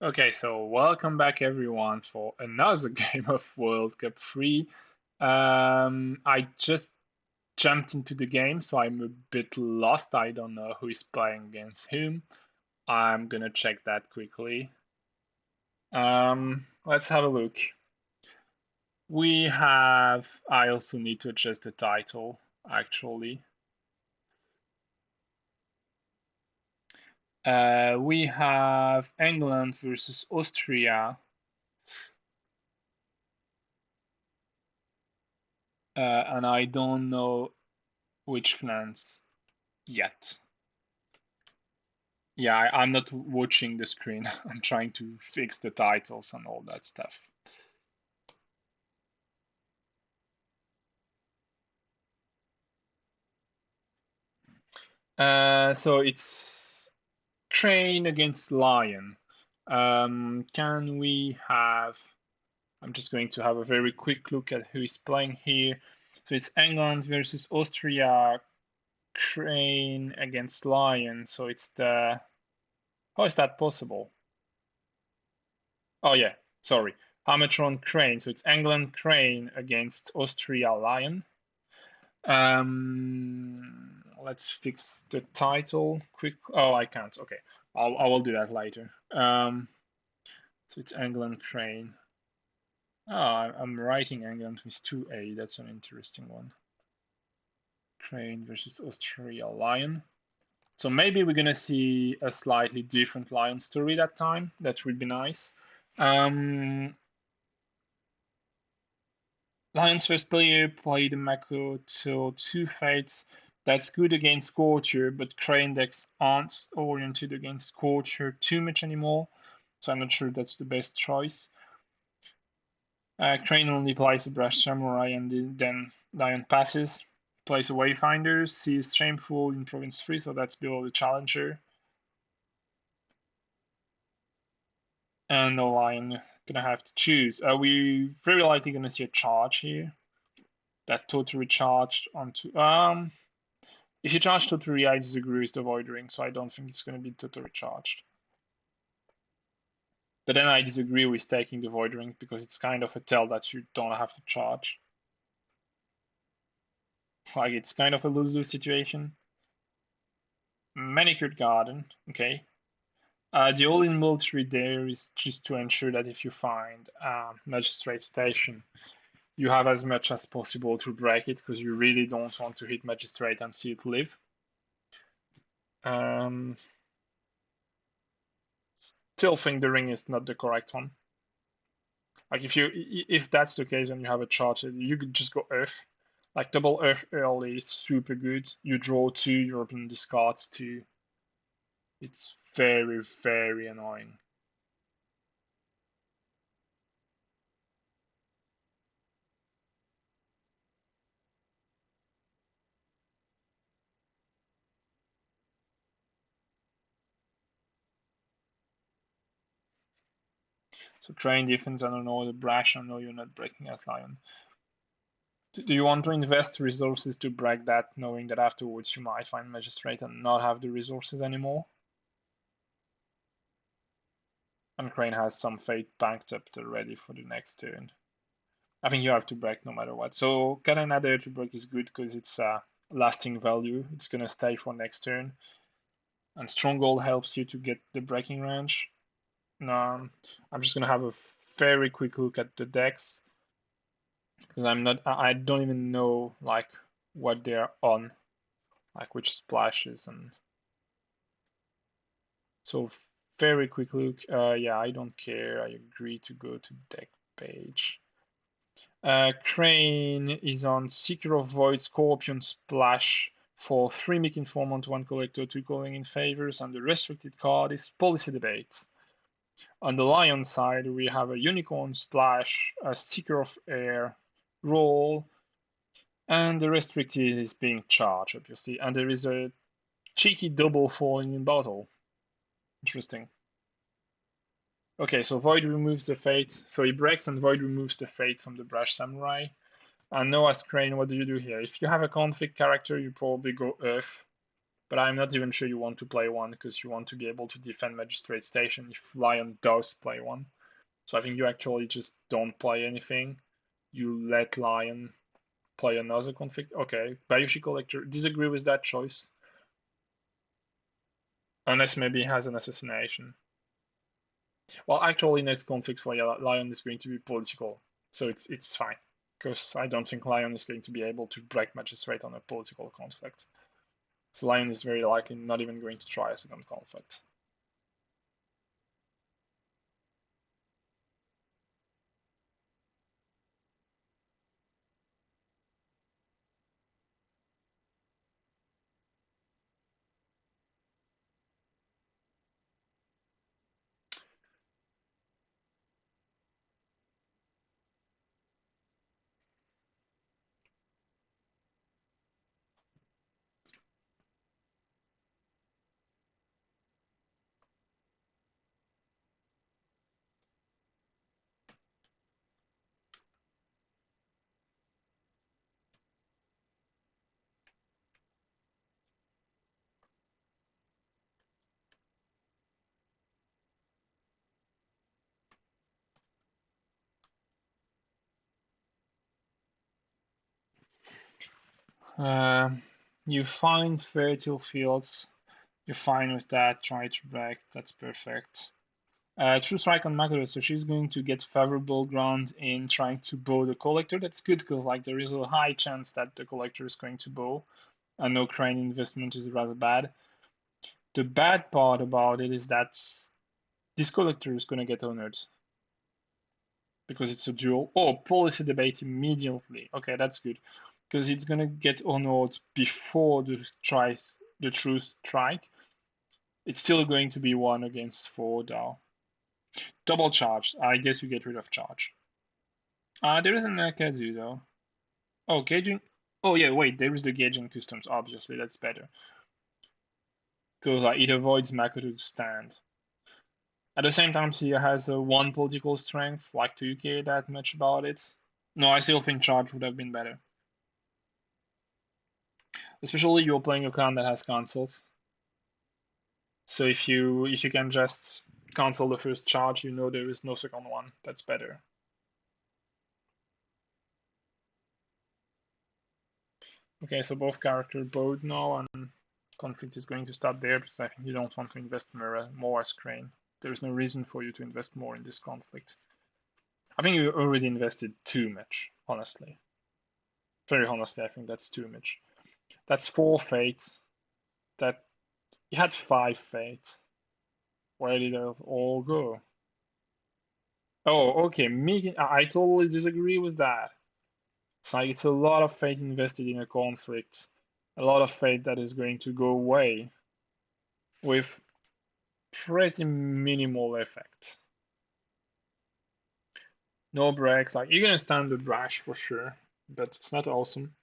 Okay, so welcome back everyone for another game of World Cup 3. I just jumped into the game, so I'm a bit lost. I don't know who is playing against whom. I'm gonna check that quickly. Let's have a look. I also need to adjust the title, actually. We have England versus Austria. And I don't know which clans yet. Yeah, I'm not watching the screen. I'm trying to fix the titles and all that stuff. So it's Crane against Lion. Can we have? I'm just going to have a very quick look at who is playing here. So it's England versus Austria. Crane against Lion. So it's the. How is that possible? Oh yeah, sorry. Hamilton Crane. So it's England Crane against Austria Lion. Let's fix the title quick. Oh, I can't. Okay, I will do that later. So it's England Crane. Oh, I'm writing England with 2A. That's an interesting one. Crane versus Austria Lion. So maybe we're gonna see a slightly different Lion story that time. That would be nice. Um, Lion's first player played Mako till two fates. That's good against Scorcher, but Crane decks aren't oriented against Scorcher too much anymore, so I'm not sure that's the best choice. Crane only plays a Brash Samurai and then Lion passes. Plays a Wayfinder, sees Shameful in Province 3, so that's below the Challenger. And the Lion gonna have to choose. We very likely gonna see a charge here. That totally charged onto if you charge totally, I disagree with the Void Ring, so I don't think it's going to be totally charged. But then I disagree with taking the Void Ring because it's kind of a tell that you don't have to charge. Like, it's kind of a lose-lose situation. Manicured Garden, okay. The all-in military there is just to ensure that if you find Magistrate Station, you have as much as possible to break it because you really don't want to hit Magistrate and see it live. Still think the ring is not the correct one. Like if that's the case and you have a charge, you could just go Earth. Like double Earth early is super good. You draw two, your opponent discards two. It's very, very annoying. So Crane defense, I don't know, the Brash, I know you're not breaking as Lion. Do you want to invest resources to break that, knowing that afterwards you might find Magistrate and not have the resources anymore? And Crane has some fate banked up ready for the next turn. I think you have to break no matter what. So Canada to break is good because it's lasting value. It's gonna stay for next turn. And Stronghold helps you to get the breaking range. I'm just gonna have a very quick look at the decks because I don't even know like what they're on, like which splashes and so very quick look. Yeah, I don't care. I agree to go to deck page. Crane is on Seeker of Void, Scorpion, Splash for 3 Mick Informant, 1 Collector, 2 Calling in Favors, and the restricted card is Policy Debate. On the Lion side, we have a Unicorn, Splash, a Seeker of Air, Roll, and the restricted is being charged, obviously, and there is a cheeky double falling in battle. Interesting. Okay, so Void removes the Fate, so he breaks and Void removes the Fate from the Brash Samurai. And Noah's Crane, what do you do here? If you have a conflict character, you probably go Earth. But I'm not even sure you want to play one because you want to be able to defend Magistrate Station if Lion does play one. So I think you actually just don't play anything. You let Lion play another conflict. Okay, Bayushi Collector. Disagree with that choice. Unless maybe he has an assassination. Well, actually, next conflict for Lion is going to be political, so it's fine. Because I don't think Lion is going to be able to break Magistrate on a political conflict. So Lion is very likely not even going to try a second conflict. Uh, you find fertile fields. You're fine with that. Try to break. That's perfect. True strike on Makoto, so she's going to get favorable ground in trying to bow the collector. That's good because like there is a high chance that the collector is going to bow, and no crane investment is rather bad. The bad part about it is that this collector is going to get honored because it's a duel. Oh, policy debate immediately. Okay, that's good because it's going to get honored before the true strike. It's still going to be 1 against 4 though. Double charge. I guess you get rid of charge. There is an Akazu though. Oh, gauging. Oh yeah, wait. There is the gauging customs. Obviously, that's better because it avoids Makoto to stand. At the same time, he has a 1 political strength. Like to UK that much about it. No, I still think charge would have been better. Especially you're playing a clan that has cancels. So if you can just cancel the first charge, you know there is no second one. That's better. Okay, so both characters bowed now, and conflict is going to start there because I think you don't want to invest more as Crane. There is no reason for you to invest more in this conflict. I think you already invested too much, honestly. Very honestly, I think that's too much. That's 4 fate. That you had 5 fate. Where did it all go? Oh, okay. I totally disagree with that. It's like it's a lot of fate invested in a conflict, a lot of fate that is going to go away with pretty minimal effect. No breaks. Like you're gonna stand the brash for sure, but it's not awesome.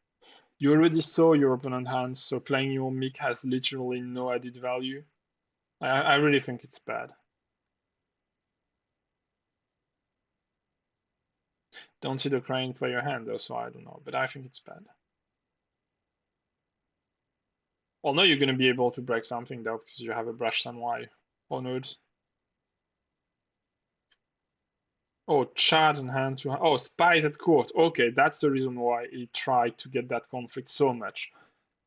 You already saw your opponent hands, so playing your mic has literally no added value. I really think it's bad. Don't see the crane play your hand though, so I don't know, but I think it's bad. Well, no, you're gonna be able to break something though because you have a brush samurai honored. Oh, charge and hand to hand. Oh, spies at court. Okay, that's the reason why he tried to get that conflict so much.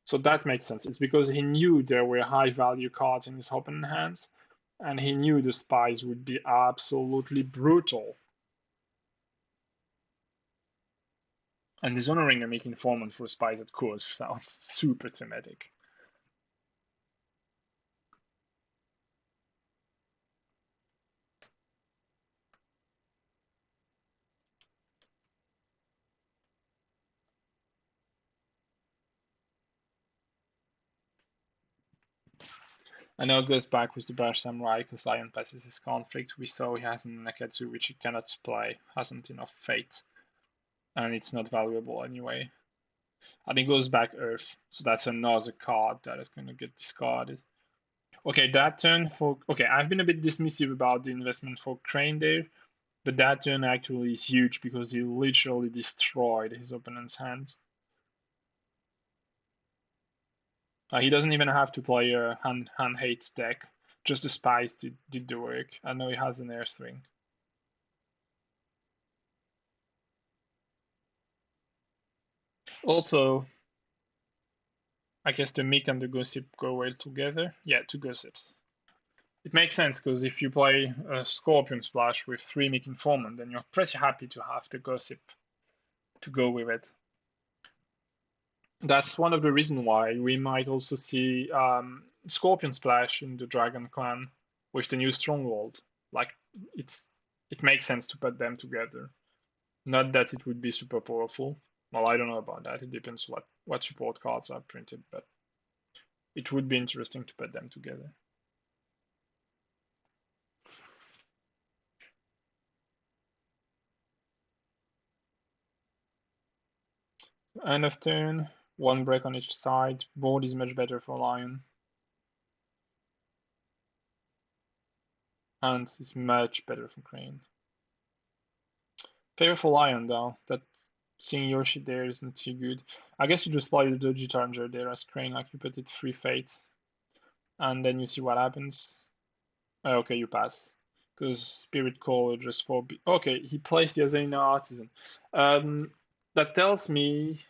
So that makes sense. It's because he knew there were high value cards in his open hands, and he knew the spies would be absolutely brutal. And dishonoring a make informant for spies at court sounds super thematic. And now it goes back with the Brush Samurai because Lion passes his conflict. We saw he has a Neketsu which he cannot play, hasn't enough fate, and it's not valuable anyway. And it goes back Earth, so that's another card that is going to get discarded. Okay, that turn for. Okay, I've been a bit dismissive about the investment for Crane there, but that turn actually is huge because he literally destroyed his opponent's hand. He doesn't even have to play a hand hates deck. Just the spies did the work. I know he has an air string. Also, I guess the Mick and the Gossip go well together. Yeah, two Gossips. It makes sense because if you play a Scorpion Splash with three Mick Informant, then you're pretty happy to have the Gossip to go with it. That's one of the reasons why we might also see Scorpion Splash in the Dragon Clan with the new Stronghold. Like it's it makes sense to put them together. Not that it would be super powerful. Well, I don't know about that. It depends what support cards are printed, but it would be interesting to put them together. End of turn, one break on each side. Board is much better for Lion. And is much better for Crane. Favor for Lion though. That seeing Yoshi there isn't too good. I guess you just play the Doji Challenger there as Crane, like you put it 3 fates. And then you see what happens. Okay, you pass. Because Spirit Caller just for... Okay, he plays the Azena Artisan. That tells me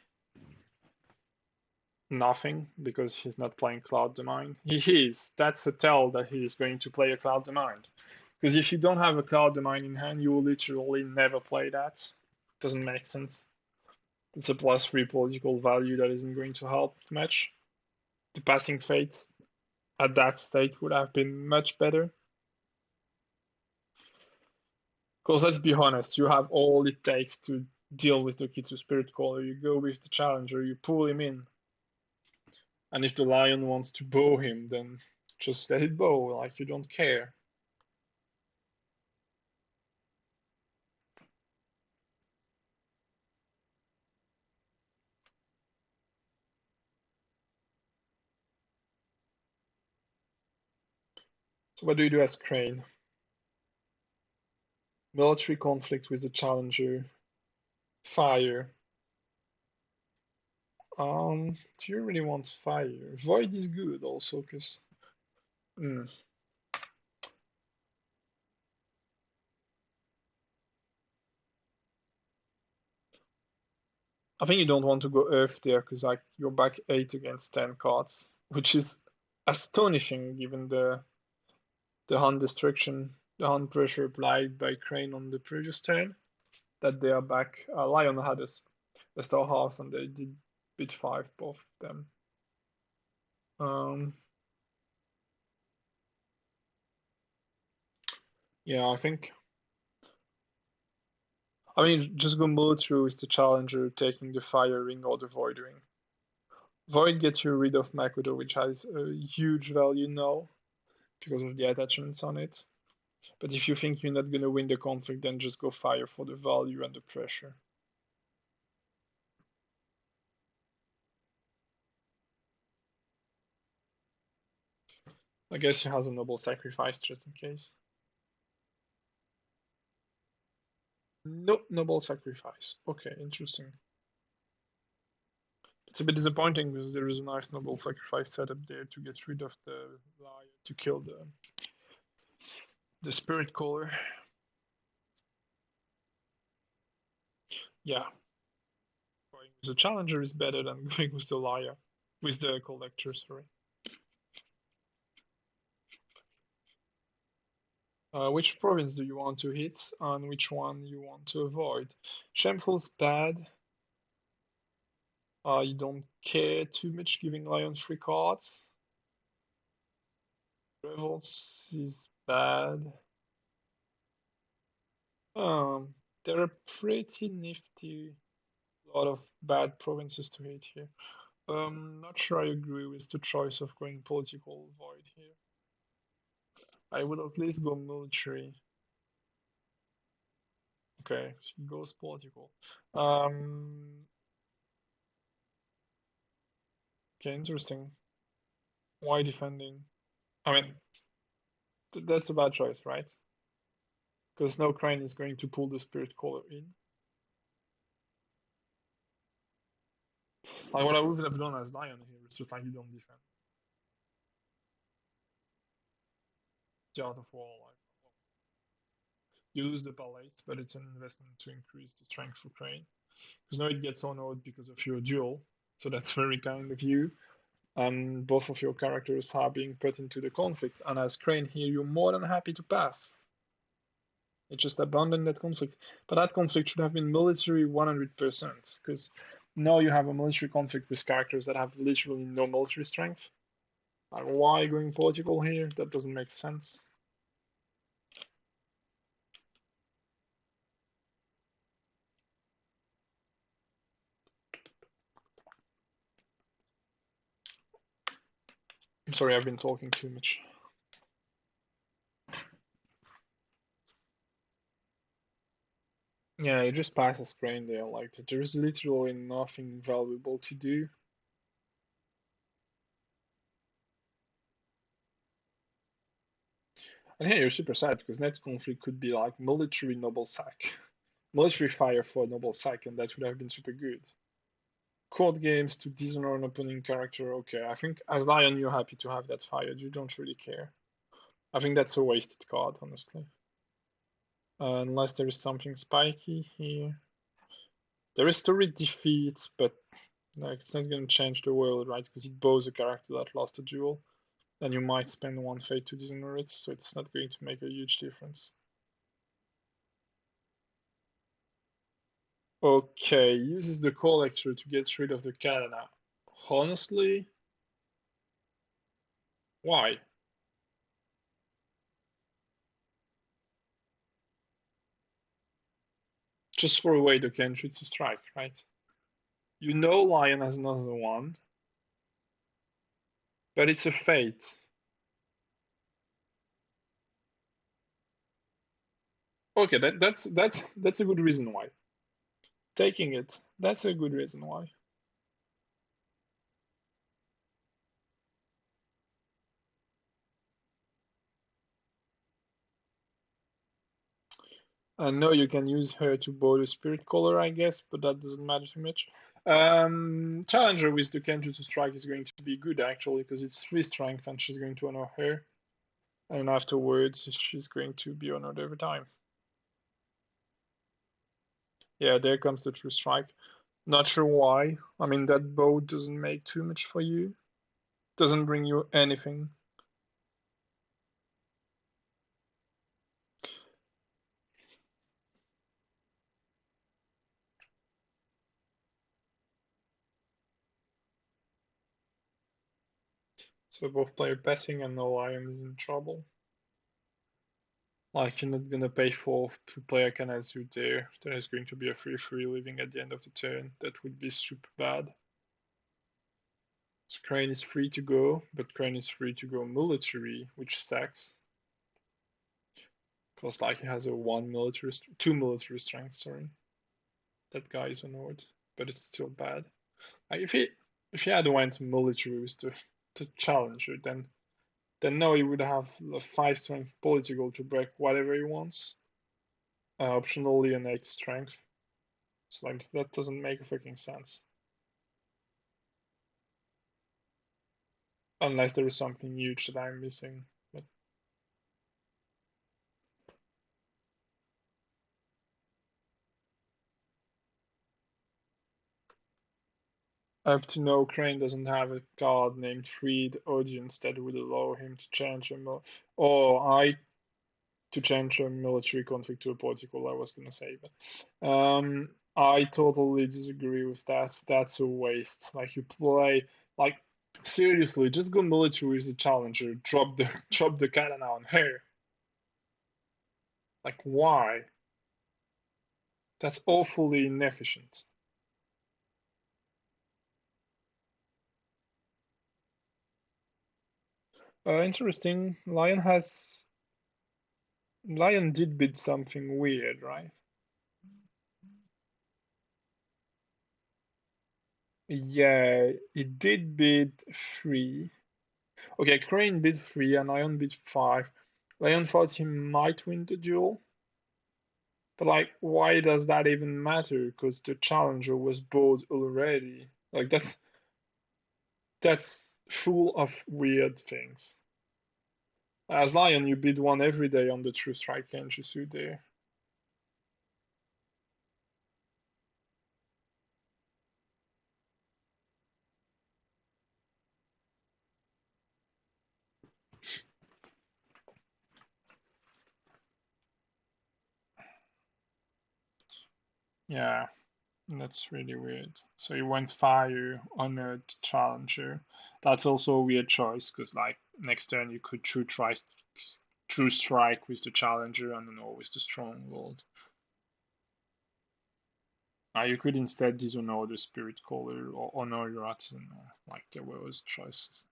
nothing, because he's not playing Cloud Domain. He is. That's a tell that he is going to play a Cloud Domain. Because if you don't have a Cloud Domain in hand, you will literally never play that. Doesn't make sense. It's a +3 political value that isn't going to help much. The passing fates at that state would have been much better. Because let's be honest, you have all it takes to deal with the Kitsu Spirit Caller. You go with the Challenger, you pull him in. And if the Lion wants to bow him, then just let it bow, like you don't care. So what do you do as Crane? Military conflict with the Challenger. Fire. Do you really want fire? Void is good also, because... I think you don't want to go Earth there, because like you're back 8 against 10 cards, which is astonishing given the hand destruction, the hand pressure applied by Crane on the previous turn, that they are back. Lion had a Star House and they did bit 5, both of them. Um, yeah, I mean, just go mode through with the Challenger taking the Fire Ring or the Void Ring. Void gets you rid of Makoto, which has a huge value now because of the attachments on it. But if you think you're not going to win the conflict, then just go Fire for the value and the pressure. I guess he has a Noble Sacrifice just in case. No Noble Sacrifice. Okay, interesting. It's a bit disappointing because there is a nice Noble Sacrifice setup there to get rid of the Lion, to kill the Spirit Caller. Yeah, going with the Challenger is better than going with the Liar, with the Collector, sorry. Which province do you want to hit, and which one you want to avoid? Shameful's bad. You don't care too much giving Lion 3 cards. Revels is bad. There are pretty nifty lot of bad provinces to hit here. Not sure I agree with the choice of going political void here. I would at least go military. Okay, so he goes political. Okay, interesting. Why defending? I mean, that's a bad choice, right? Because no Crane is going to pull the Spirit Caller in. Like what I would have done as Lion here is just like you don't defend. The Art of War, like, you lose the palace, but it's an investment to increase the strength for Crane. Because now it gets honored because of your duel, so that's very kind of you. And both of your characters are being put into the conflict, and as Crane here, you're more than happy to pass. It just abandoned that conflict. But that conflict should have been military 100%, because now you have a military conflict with characters that have literally no military strength. Like, why going political here? That doesn't make sense. I'm sorry, I've been talking too much. Yeah, you just pass a screen there. Like, there's literally nothing valuable to do. And here you're super sad because next conflict could be like military noble sack. Military fire for a noble sack, and that would have been super good. Court games to dishonor an opposing character. Okay, I think as Lion, you're happy to have that fired. You don't really care. I think that's a wasted card, honestly. Unless there is something spiky here. There is turret defeat, but like it's not going to change the world, right? Because it bows a character that lost a duel. Then you might spend one fate to dishonor it, so it's not going to make a huge difference. Okay, uses the collector to get rid of the katana. Honestly, why? Just throw away the Kenjutsu strike, right? You know Lion has another one, but it's a fate. Okay, that's a good reason why. Taking it, that's a good reason why. I know you can use her to bow the spirit color, I guess, but that doesn't matter too much. Challenger with the Kenjutsu strike is going to be good actually, because it's 3 strength and she's going to honor her. And afterwards, she's going to be honored every time. Yeah, there comes the true strike. Not sure why. I mean, that bow doesn't make too much for you. Doesn't bring you anything. So both player passing and no lion is in trouble. Like you're not gonna pay for to play a Kanazu there. There is going to be a 3-3 living at the end of the turn. That would be super bad. So Crane is free to go, but Crane is free to go military, which sucks. Because like he has a 2 military strength, sorry. That guy is annoyed, but it's still bad. Like if he had went military with the challenger, then no, he would have a 5 strength political to break whatever he wants. Optionally an 8 strength. So like that doesn't make a fucking sense. Unless there is something huge that I'm missing. But up to now, Crane doesn't have a card named Freed Audience that would allow him to change to change a military conflict to a political, I was gonna say, but I totally disagree with that. That's a waste. Like you play like seriously, just go military with the challenger, drop the katana on her. Like why? That's awfully inefficient. Interesting. Lion did bid something weird, right? Yeah, it did bid 3. Okay, Crane bid 3 and Lion bid 5. Lion thought he might win the duel, but like, why does that even matter? Because the challenger was bowed already. Like that's full of weird things. As Lion, you bid one every day on the True Strike, can't you, suit there? Yeah, that's really weird. So you went fire on a challenger. That's also a weird choice, because like next turn you could true strike with the challenger and then always the stronghold. You could instead dishonor the spirit caller or honor your artisan. Like there was choices.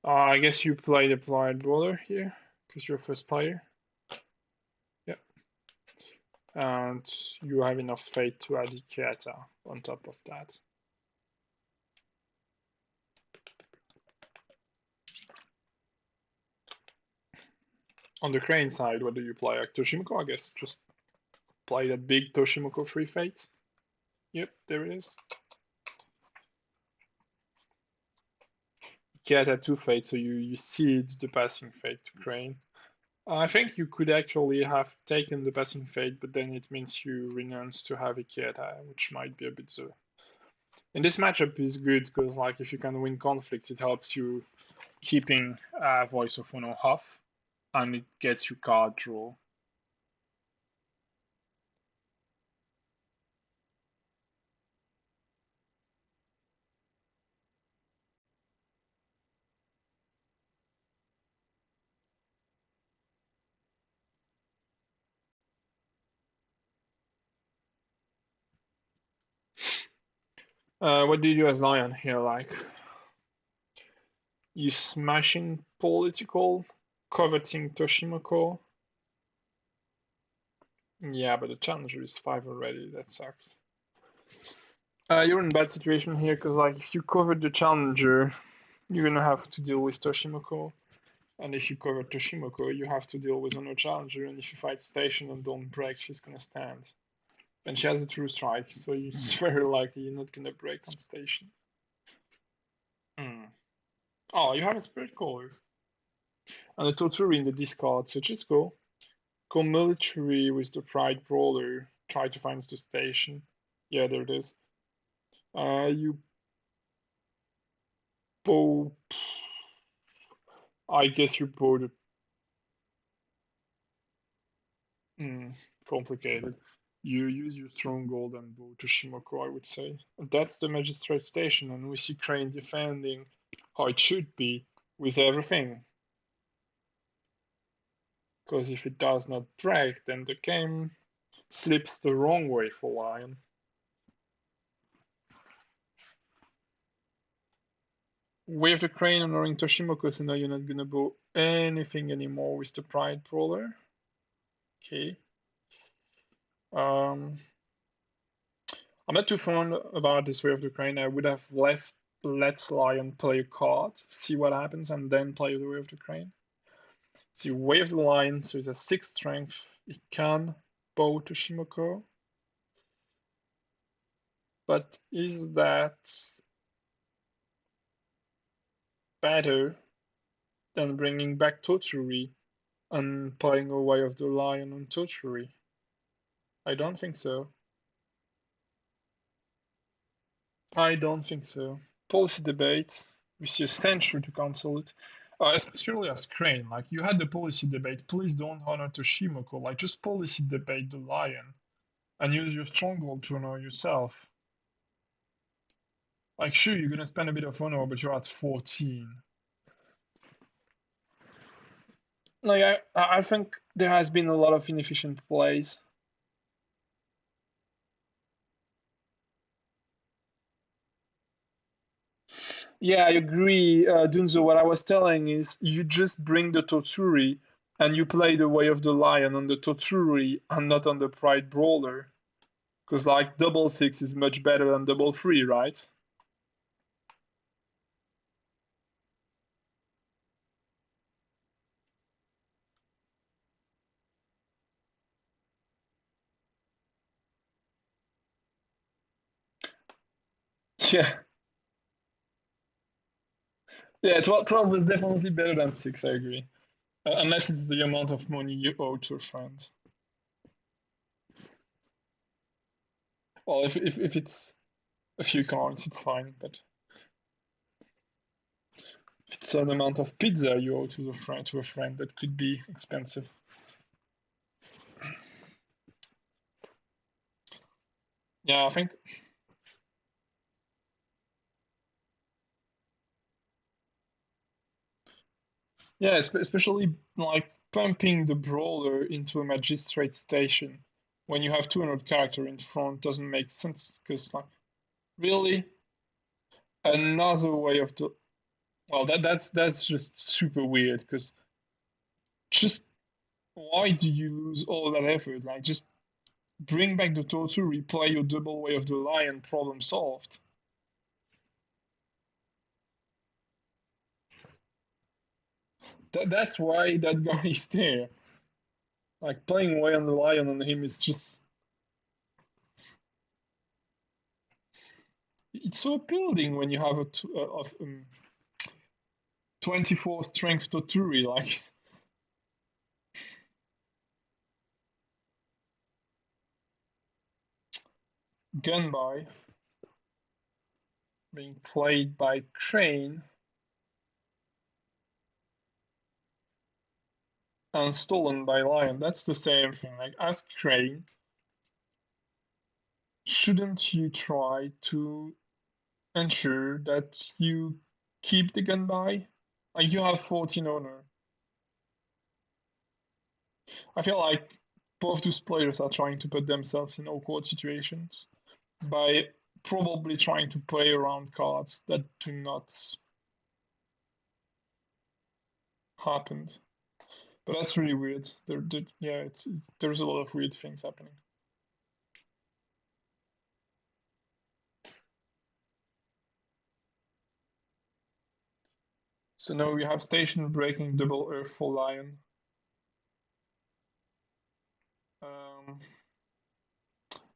I guess you played Applied Brawler here, because you're first player. Yep. And you have enough faith to add Iketa on top of that. On the Crane side, what do you play? Like Toshimoko, I guess. Just play that big Toshimoko free fate. Yep, there it is. Cat had two fates, so you cede the passing fate to Crane. I think you could actually have taken the passing fate, but then it means you renounce to have Iketa, which might be a bit so. And this matchup is good because, like, if you can win conflicts, it helps you keeping Voice of Honor off, and it gets you card draw. What do you do as Lion here? Like, you smashing political, coveting Toshimoko. Yeah, but the challenger is 5 already. That sucks. You're in a bad situation here because, like, if you cover the challenger, you're gonna have to deal with Toshimoko. And if you cover Toshimoko, you have to deal with another challenger. And if you fight Station and don't break, she's gonna stand. And she has a true strike, so it's very likely you're not gonna break on Station. Mm. Oh, you have a Spirit Caller. And a Toturi in the discard, so just go military with the Pride Brawler. Try to find the station. Yeah, there it is. You bow. I guess you bow the. Mm, complicated. You use your stronghold and bow to Shimoko, I would say. That's the Magistrate Station, and we see Crane defending how it should be with everything. Because if it does not break, then the game slips the wrong way for Lion. Wave the Crane honoring Toshimoko, so now you're not gonna bow anything anymore with the Pride Brawler. Okay. Um, I'm not too fond about this Way of the Crane. I would have left Let's Lion play a card, see what happens, and then play the Way of the Crane. So you Way the Lion, so it's a 6 strength. It can bow to Shimoko. But is that better than bringing back Totsuri and playing a Way of the Lion on Totsuri? I don't think so. I don't think so. Policy debate. We see a censure to cancel it. Especially as Crane, like you had the policy debate. Please don't honor Toshimoko. Like just policy debate the lion, and use your stronghold to honor yourself. Like sure, you're gonna spend a bit of honor, but you're at 14. Like I think there has been a lot of inefficient plays. Yeah, I agree, Dunzo. What I was telling is you just bring the Totsuri and you play the Way of the Lion on the Totsuri and not on the Pride Brawler. Because like double six is much better than double three, right? Yeah, yeah. 12 was definitely better than six. I agree. Unless it's the amount of money you owe to a friend. Well, if it's a few cards, it's fine. But if it's an amount of pizza you owe to a friend, that could be expensive. Yeah, I think. Yeah, especially like pumping the brawler into a magistrate station when you have 200 character in front doesn't make sense because like really another way of the well that's just super weird because just why do you lose all that effort? Like just bring back the torture, replay your double way of the lion, problem solved. That's why that guy is there. Like playing way on the lion on him is just it's so appealing when you have of 24 strength Toturi, like Gunby being played by Crane and stolen by Lion. That's the same thing. Like as Crane, shouldn't you try to ensure that you keep the Gunby? Like you have 14 owner. I feel like both those players are trying to put themselves in awkward situations by probably trying to play around cards that do not happen. But that's really weird. Yeah, there's a lot of weird things happening. So now we have station breaking double Earth for Lion. Um,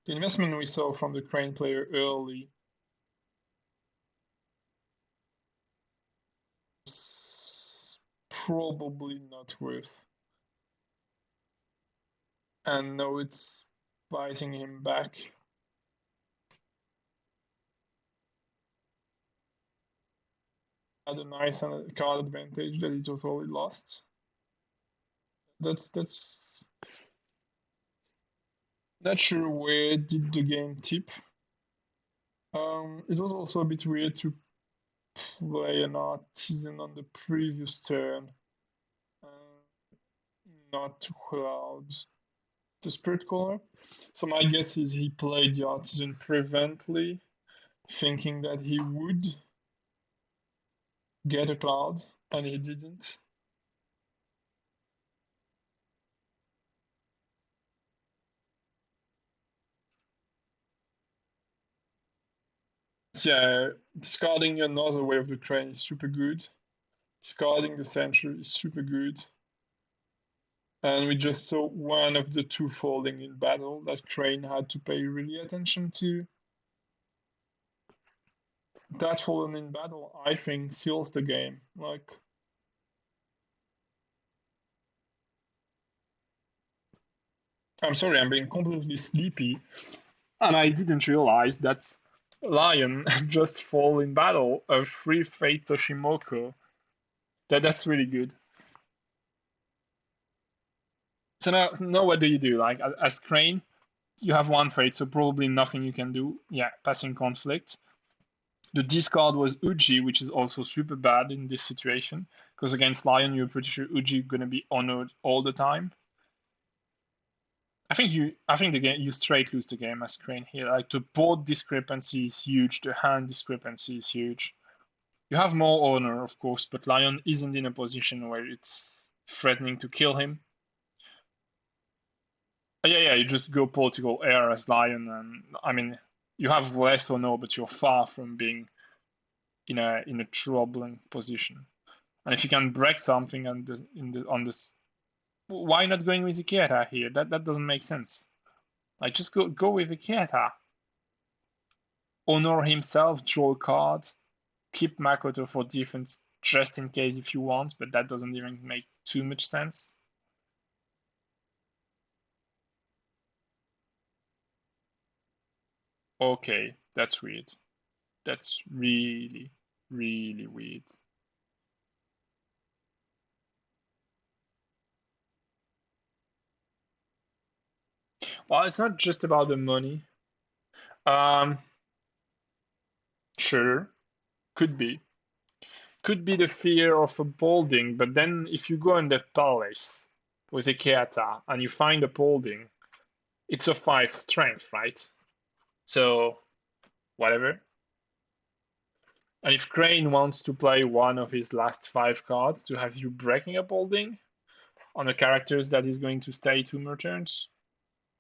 the investment we saw from the Crane player early was probably not worth, and now it's biting him back. Had a nice card advantage that he totally lost. That's not sure where did the game tip. It was also a bit weird to play an artisan on the previous turn, not to cloud the spirit caller. So my guess is he played the artisan prevently, thinking that he would get a cloud, and he didn't. Yeah, discarding another way of the crane is super good. Discarding the century is super good. And we just saw one of the two folding in battle that Crane had to pay really attention to. That fallen in battle, I think, seals the game. Like, I'm sorry, I'm being completely sleepy, and I didn't realize that Lion just fall in battle of free Fate Toshimoko. That's really good. So now what do you do? Like as Crane, you have one Fate, so probably nothing you can do. Yeah, passing conflict. The discard was Uji, which is also super bad in this situation because against Lion, you're pretty sure Uji gonna be honored all the time. I think the game you straight lose the game as Crane here. Like the board discrepancy is huge, the hand discrepancy is huge. You have more honor, of course, but Lion isn't in a position where it's threatening to kill him. Yeah, you just go political air as Lion, and I mean, you have less or no, but you're far from being in a troubling position. And if you can break something on this, why not going with Ikeda here? That doesn't make sense. Like just go with Ikeda. Honor himself, draw a card, keep Makoto for defense just in case if you want, but that doesn't even make too much sense. Okay, that's weird. That's really, really weird. Well, it's not just about the money. Um, sure, could be. Could be the fear of a balding, but then if you go in the palace with a Keata and you find a balding, it's a 5 strength, right? So, whatever. And if Crane wants to play one of his last 5 cards to have you breaking a balding on the characters that is going to stay 2 more turns,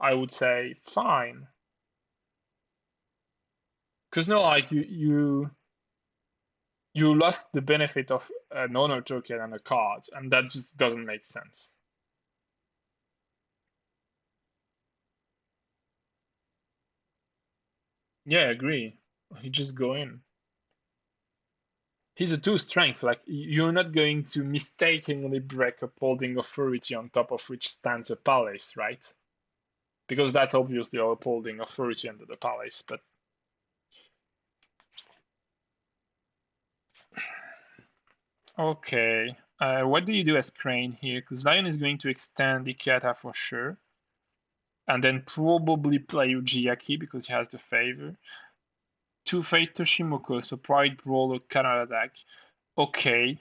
I would say fine. Because no, like you lost the benefit of an honor token and a card, and that just doesn't make sense. Yeah, I agree. You just go in. He's a 2 strength, like you're not going to mistakenly break a holding authority on top of which stands a palace, right? Because that's obviously our upholding authority under the palace, but okay. What do you do as Crane here? Because Lion is going to extend Ikata for sure, and then probably play Ujiaki because he has the favor. Two Fate Toshimoko, so Pride Brawler, cannot attack. Okay,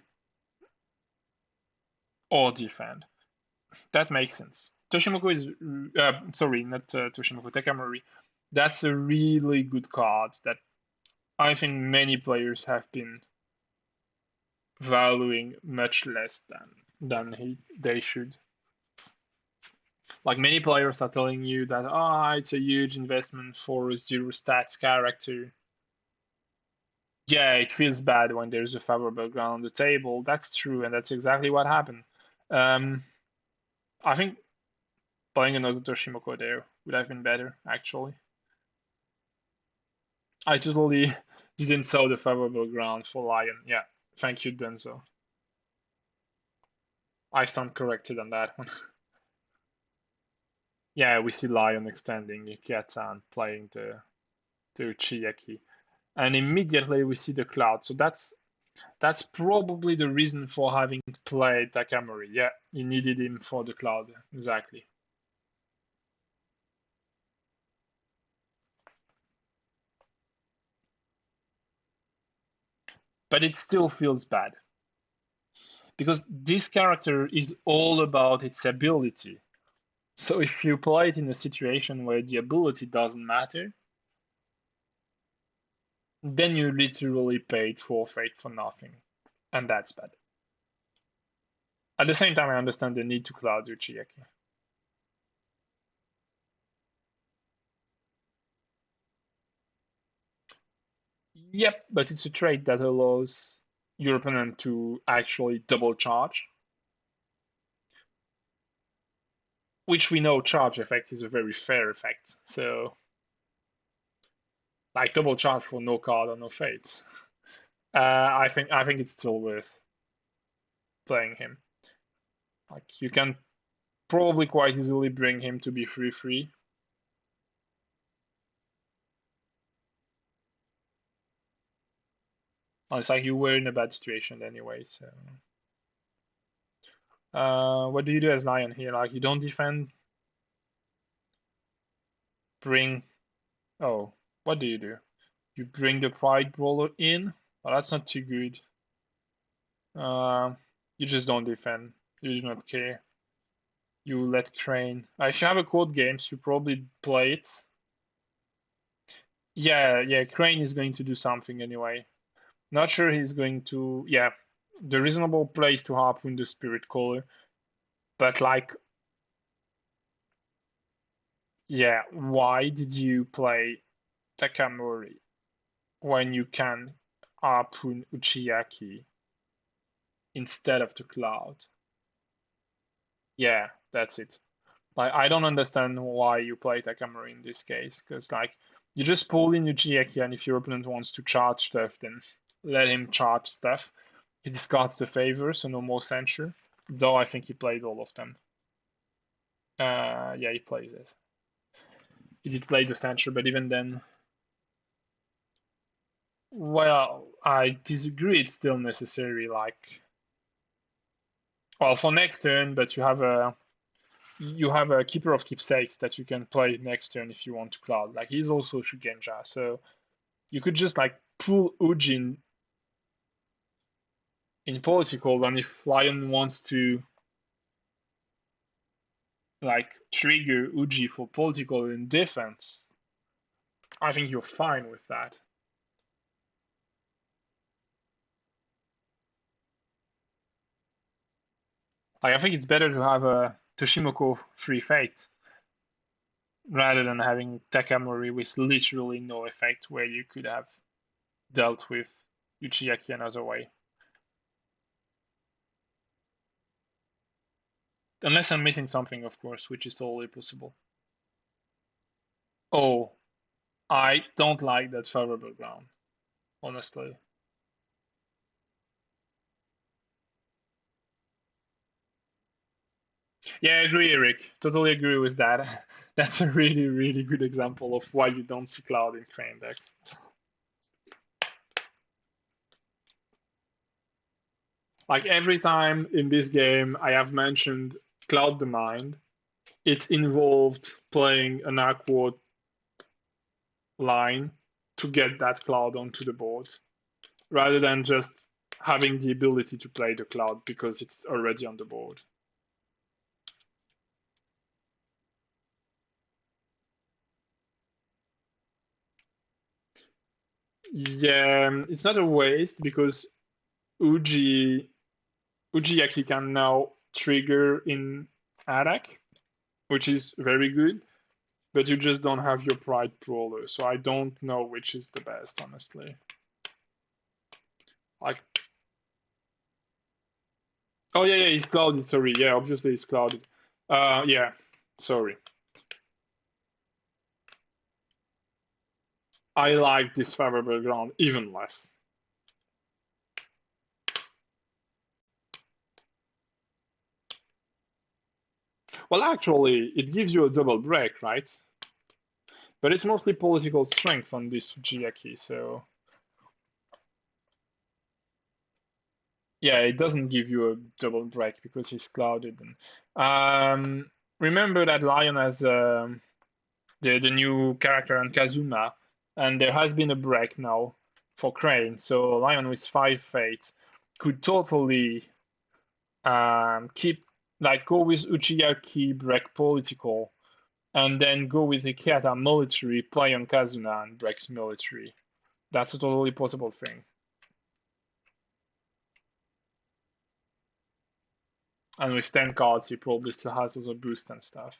or defend. That makes sense. Toshimoko is, sorry, not Toshimoko, Takamori. That's a really good card that I think many players have been valuing much less they should. Like many players are telling you that it's a huge investment for a zero stats character. Yeah, it feels bad when there's a favorable ground on the table. That's true, and that's exactly what happened. Um, I think playing another Toshimoko there would have been better, actually. I totally didn't saw the favorable ground for Lion. Yeah, thank you, Denzo. I stand corrected on that one. Yeah, we see Lion extending Iketa and playing the Uchiaki. And immediately we see the cloud. So that's probably the reason for having played Takamori. Yeah, you needed him for the cloud. Exactly. But it still feels bad. Because this character is all about its ability. So if you play it in a situation where the ability doesn't matter, then you literally paid forfeit for nothing. And that's bad. At the same time, I understand the need to cloud Uchiaki. Yep, but it's a trait that allows your opponent to actually double charge, which we know charge effect is a very fair effect. So, like double charge for no card or no fate. I think it's still worth playing him. Like you can probably quite easily bring him to be 3/3. It's like you were in a bad situation anyway. So, what do you do as Lion here? Like you don't defend, bring. Oh, what do you do? You bring the Pride Brawler in. Well, that's not too good. Uh, you just don't defend. You do not care. You let Crane. If you have a code games, you probably play it. Yeah. Crane is going to do something anyway. Not sure he's going to. Yeah, the reasonable place to harpoon the Spirit Caller, but like Yeah, why did you play Takamori when you can harpoon Uchiyaki instead of the Cloud? Yeah, that's it. Like, I don't understand why you play Takamori in this case, because like you just pull in Uchiyaki, and if your opponent wants to charge stuff, then let him charge stuff. He discards the favor, so no more censure. Though I think he played all of them. Yeah, he plays it. He did play the censure, but even then, well, I disagree. It's still necessary. Like, well, for next turn, but you have a keeper of keepsakes that you can play next turn if you want to cloud. Like, he's also Shugenja, so you could just like pull Ujin in political, and if Lion wants to like trigger Uji for political in defense, I think you're fine with that. Like, I think it's better to have a Toshimoko free fate rather than having Takamori with literally no effect, where you could have dealt with Uchiyaki another way. Unless I'm missing something, of course, which is totally possible. Oh, I don't like that favorable ground, honestly. Yeah, I agree, Eric. Totally agree with that. That's a really, really good example of why you don't see Cloud in Crane decks. Like every time in this game I have mentioned Cloud the Mind, it involved playing an awkward line to get that Cloud onto the board, rather than just having the ability to play the Cloud because it's already on the board. Yeah, it's not a waste because Uji Ujiaki can now trigger in attack, which is very good, but you just don't have your Pride Brawler, so I don't know which is the best, honestly. Like, oh yeah, yeah, he's clouded. Sorry, yeah, obviously he's clouded. Yeah, sorry. I like this favorable ground even less. Well, actually, it gives you a double break, right? But it's mostly political strength on this Ujiaki, so yeah, it doesn't give you a double break because he's clouded. And remember that Lion has the new character on Kazuma, and there has been a break now for Crane. So Lion with 5 fates could totally keep like go with Uchiyaki, break political, and then go with Ikeda military, play on Kazuna and breaks military. That's a totally possible thing. And with 10 cards, he probably still has also boost and stuff.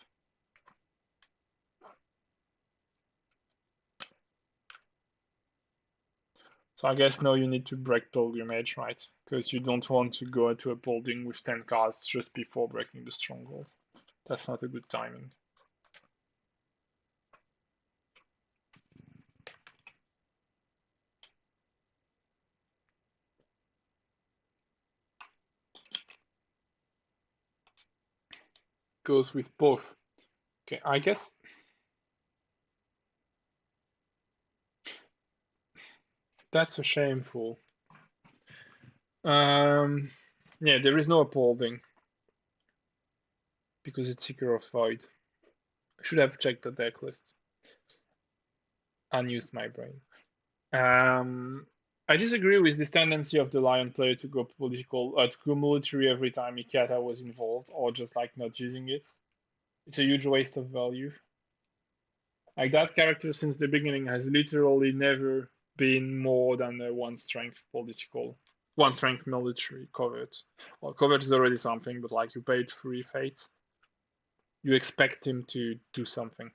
So I guess now you need to break Pilgrimage, right? Because you don't want to go into a building with 10 cards just before breaking the Stronghold. That's not a good timing. Goes with both. Okay, I guess that's a shameful. Um, yeah, there is no upholding because it's Seeker of Void. I should have checked the deck list and used my brain. Um, I disagree with this tendency of the Lion player to go to go military every time Ikata was involved, or just like not using it. It's a huge waste of value. Like that character since the beginning has literally never been more than a one strength political, one strength military covert. Well, covert is already something, but like you paid 3 fates, you expect him to do something.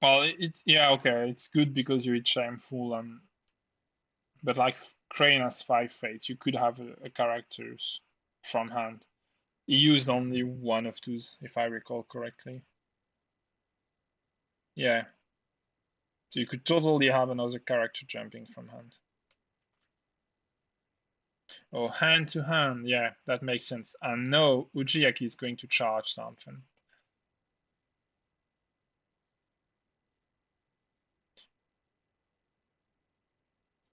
Well, yeah, okay, it's good because you hit shameful, but like Crane has 5 fates, you could have a characters from hand. He used only one of those, if I recall correctly. Yeah, so you could totally have another character jumping from hand. Oh, hand to hand, yeah, that makes sense. And no, Ujiaki is going to charge something.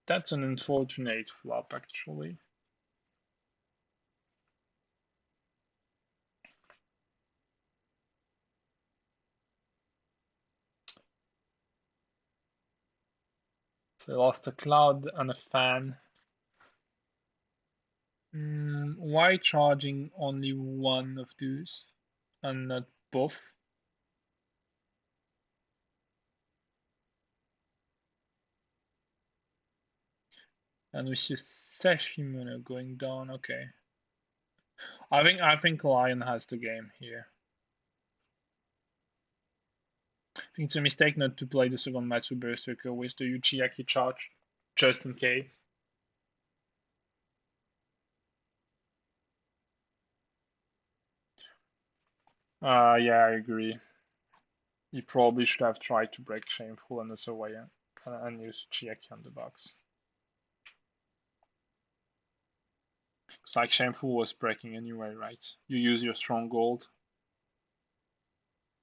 That's an unfortunate flop, actually. They lost a cloud and a fan. Why charging only one of those and not both? And we see Seshimono going down. Okay, I think Lion has the game here. I think it's a mistake not to play the second Matsu Berserker with the Uchiaki charge, just in case. Yeah, I agree. You probably should have tried to break Shameful and this away and use Uchiaki on the box. It's like Shameful was breaking anyway, right? You use your stronghold.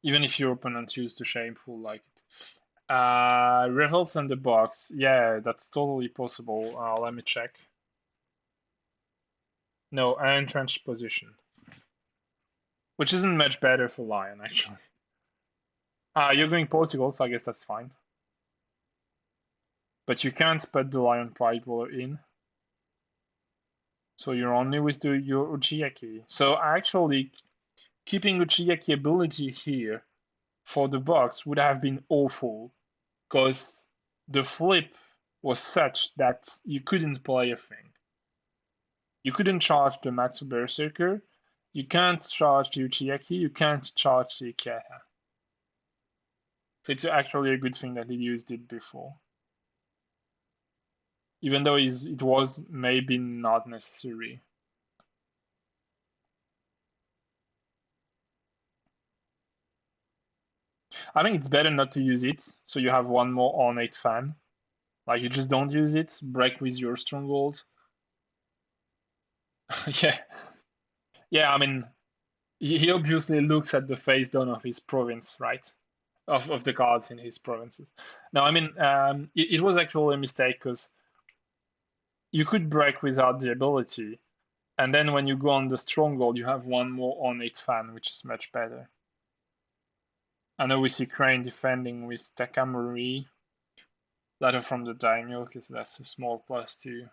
Even if your opponent used the Shameful like it. Revolts on the box. Yeah, that's totally possible. Let me check. No, entrenched position. Which isn't much better for Lion, actually. You're going Portugal, so I guess that's fine. But you can't put the Lion Traveler in. So you're only with your Uchiaki. So actually, keeping Uchiaki ability here for the box would have been awful. Because the flip was such that you couldn't play a thing. You couldn't charge the Matsu Berserker. You can't charge the Uchiaki. You can't charge the Ikeha. So it's actually a good thing that he used it before. Even though it was maybe not necessary. I think it's better not to use it, so you have one more ornate fan. Like you just don't use it, break with your stronghold. Yeah. Yeah, I mean, he obviously looks at the face down of his province, right? Of the cards in his provinces. No, I mean, it was actually a mistake because you could break without the ability, and then when you go on the stronghold, you have one more ornate fan, which is much better. I know we see Crane defending with Takamori, letter from the daimyo, because that's a small +2.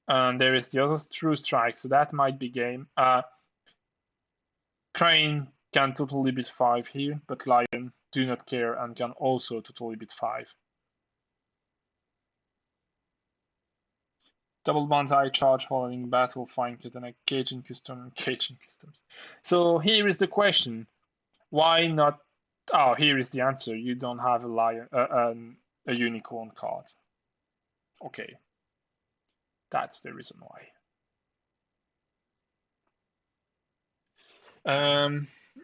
And there is the other true strike, so that might be game. Crane can totally beat 5 here, but Lion do not care and can also totally beat 5. Double Banzai charge holding battle flying to the neck, Cajun custom, Cajun customs. So here is the question: why not? Oh, here is the answer. You don't have a lion, a unicorn card. Okay, that's the reason why.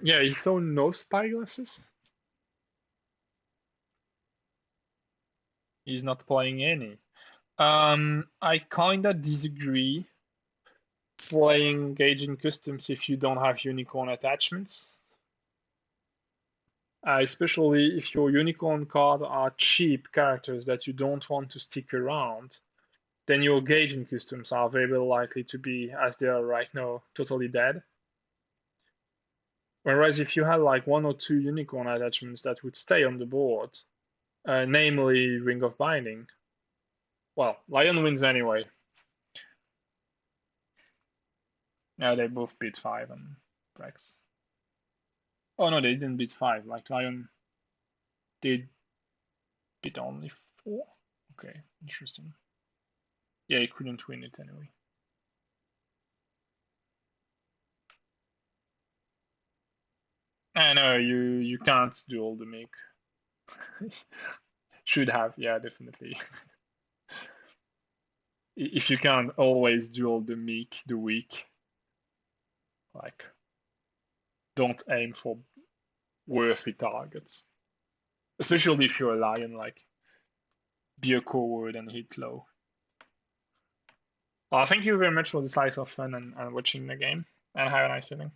Yeah, he saw no spyglasses. He's not playing any. I kinda disagree playing Gauging Customs if you don't have unicorn attachments. Especially if your unicorn cards are cheap characters that you don't want to stick around, then your Gauging Customs are very likely to be, as they are right now, totally dead. Whereas if you had like one or two unicorn attachments that would stay on the board, namely Ring of Binding, well, Lion wins anyway. Yeah, they both beat 5 and Brex. Oh no, they didn't beat 5. Like Lion did beat only 4. Okay, interesting. Yeah, he couldn't win it anyway. I know you can't do all the meek. Should have, yeah, definitely. If you can't always do all the meek, the weak, like don't aim for worthy targets. Especially if you're a lion, like be a coward and hit low. Well, thank you very much for the slice of fun and watching the game, and have a nice evening.